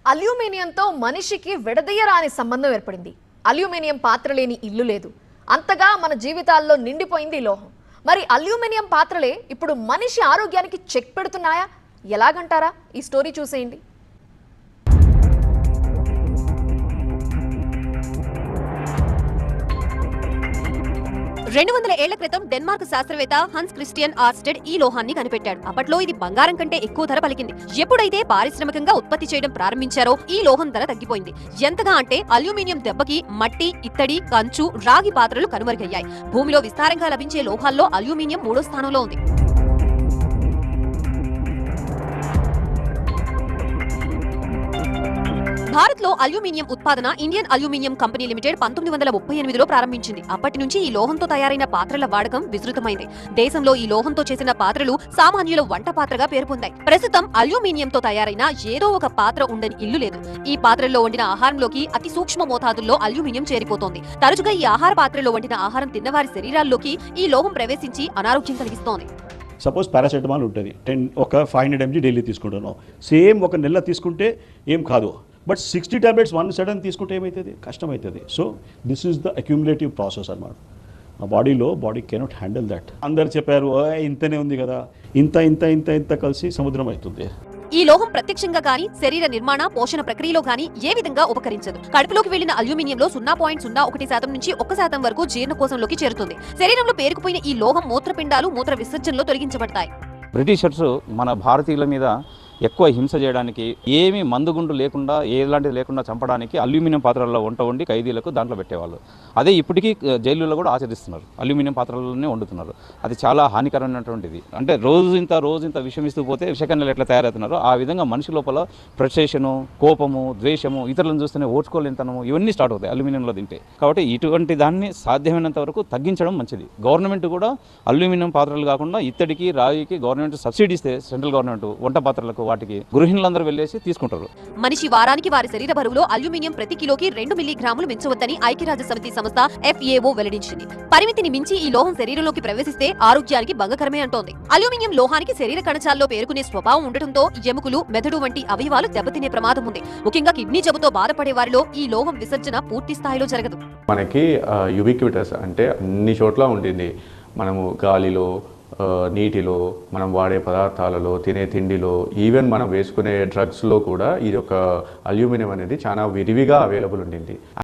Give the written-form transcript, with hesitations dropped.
అల్యూమినియంతో మనిషికి విడదీయరాని సంబంధం ఏర్పడింది. అల్యూమినియం పాత్ర లేని ఇల్లు లేదు. అంతగా మన జీవితాల్లో నిండిపోయింది లోహం. మరి అల్యూమినియం పాత్రలే ఇప్పుడు మనిషి ఆరోగ్యానికి చెక్ పెడుతున్నాయా? ఎలాగంటారా? ఈ స్టోరీ చూసేయండి. 200 ఏళ్ల క్రితం డెన్మార్క్ శాస్త్రవేత్త హన్స్ క్రిస్టియన్ ఆర్స్టెడ్ ఈ లోహాన్ని కనిపెట్టాడు. అప్పట్లో ఇది బంగారం కంటే ఎక్కువ ధర పలికింది. ఎప్పుడైతే పారిశ్రామికంగా ఉత్పత్తి చేయడం ప్రారంభించారో ఈ లోహం ధర తగ్గిపోయింది. ఎంతగా అంటే అల్యూమినియం దెబ్బకి మట్టి, ఇత్తడి, కంచు, రాగి పాత్రలు కనుమరుగయ్యాయి. భూమిలో విస్తారంగా లభించే లోహాల్లో అల్యూమినియం 3వ స్థానంలో ఉంది. భారత్ లో అల్యూమినియం ఉత్పాదన ఇండియన్ అల్యూమినియం కంపెనీ లిమిటెడ్ 1938లో ప్రారంభించింది. అప్పటి నుంచి ఈ లోహంతో తయారైన పాత్రల వాడకం విస్తృతమైంది. దేశంలో ఈ లోహంతో చేసిన పాత్రలు సామాన్యుల వంట పాత్రగా పేరు పొందాయి. ప్రస్తుతం అల్యూమినియంతో తయారైన ఏదో ఒక పాత్ర ఉండని ఇల్లు లేదు. ఈ పాత్రల్లో వండిన ఆహారంలోకి అతి సూక్ష్మ మోతాదుల్లో అల్యూమినియం చేరిపోతోంది. తరచుగా ఈ ఆహార పాత్రలో వండిన ఆహారం తిన్నవారి శరీరాల్లోకి ఈ లోహం ప్రవేశించి అనారోగ్యం కలిగిస్తోంది. సపోజ్ పారాసెటమాల్ ఉంటుంది, ఒక 500 mg డైలీ తీసుకుంటున్నాం. సేమ్ ఒక నెల తీసుకుంటే ఏం కాదు. బట్ 60 tablets వన్ సడన్ తీసుకుంటే ఏమవుతుంది? కష్టమవుతుంది. So this is the accumulative process అన్నమాట. ఆ బాడీ కెనాట్ హ్యాండిల్ దట్. అందరు చెప్పారు ఇంతనే ఉంది కదా, ఇంత ఇంత ఇంత ఇంత కలిసి సముద్రం అవుతుంది. ఈ లోహం ప్రత్యక్షంగా గాని శరీర నిర్మాణ, పోషణ ప్రక్రియలో గాని ఏ విధంగా ఉపకరించదు. కడుపులోకి వెళ్లిన అల్యూమినియంలో 0.01% నుంచి 1% వరకు జీర్ణకోశంలోకి చేరుతుంది. శరీరంలో పేరుకుపోయిన ఈ లోహం మూత్రపిండాలు, మూత్ర విసర్జనలో తొలగించబడతాయి. బ్రిటిషర్స్ మన భారతీయుల మీద ఎక్కువ హింస చేయడానికి, ఏమీ మందుగుండు లేకుండా, ఎలాంటిది లేకుండా చంపడానికి అల్యూమినియం పాత్రల్లో వంట వండి ఖైదీలకు దాంట్లో పెట్టేవాళ్ళు. అదే ఇప్పటికీ జైలులో కూడా ఆచరిస్తున్నారు. అల్యూమినియం పాత్రలలోనే వండుతున్నారు. అది చాలా హానికరమైనటువంటిది. అంటే రోజు ఇంత విషం ఇస్తూ పోతే విషకన్యలు ఎట్లా తయారవుతున్నారో ఆ విధంగా మనిషి లోపల ఫ్రస్ట్రేషను, కోపము, ద్వేషము, ఇతరులను చూస్తేనే ఓర్చుకోలేనితనము ఇవన్నీ స్టార్ట్ అవుతాయి అల్యూమినియంలో తింటే. కాబట్టి ఇటువంటి దాన్ని సాధ్యమైనంత వరకు తగ్గించడం మంచిది. గవర్నమెంట్ కూడా అల్యూమినియం పాత్రలు కాకుండా ఇత్తడికి, రాగికి గవర్నమెంట్ సబ్సిడీ ఇస్తే, సెంట్రల్ గవర్నమెంట్ వంట పాత్రలకు వాటికి గృహిణులందరూ వెళ్ళేసి తీసుకుంటారు. మనిషి వారానికి వారి శరీర బరువులో అల్యూమినియం ప్రతి కిలోకి 2 మిల్లీగ్రాములు మించవద్దని ఐక్యరాజ్య సమితి సంస్థ FAO వెల్లడించింది. పరిమితిని మించి ఈ లోహం శరీరంలోకి ప్రవేశిస్తే ఆరోగ్యానికి భంగకరమే అంటోంది. అల్యూమినియం లోహానికి శరీర కణజాల్లో పేరుకునే స్వభావం ఉండటంతో ఎముకలు, మెదడు వంటి అవయవాలు దెబ్బతినే ప్రమాదం ఉంది. ముఖ్యంగా కిడ్నీ జబ్బుతో బాధపడే వారిలో ఈ లోహం విసర్జన పూర్తి స్థాయిలో జరగదు. మనకి యుబిక్విటస్ అంటే అన్ని చోట్ల ఉంటుంది. మనము గాలిలో, నీటిలో, మనం వాడే పదార్థాలలో, తినే తిండిలో, ఈవెన్ మనం వేసుకునే డ్రగ్స్లో కూడా ఇది ఒక అల్యూమినియం అనేది చాలా విరివిగా అవైలబుల్ ఉండింది.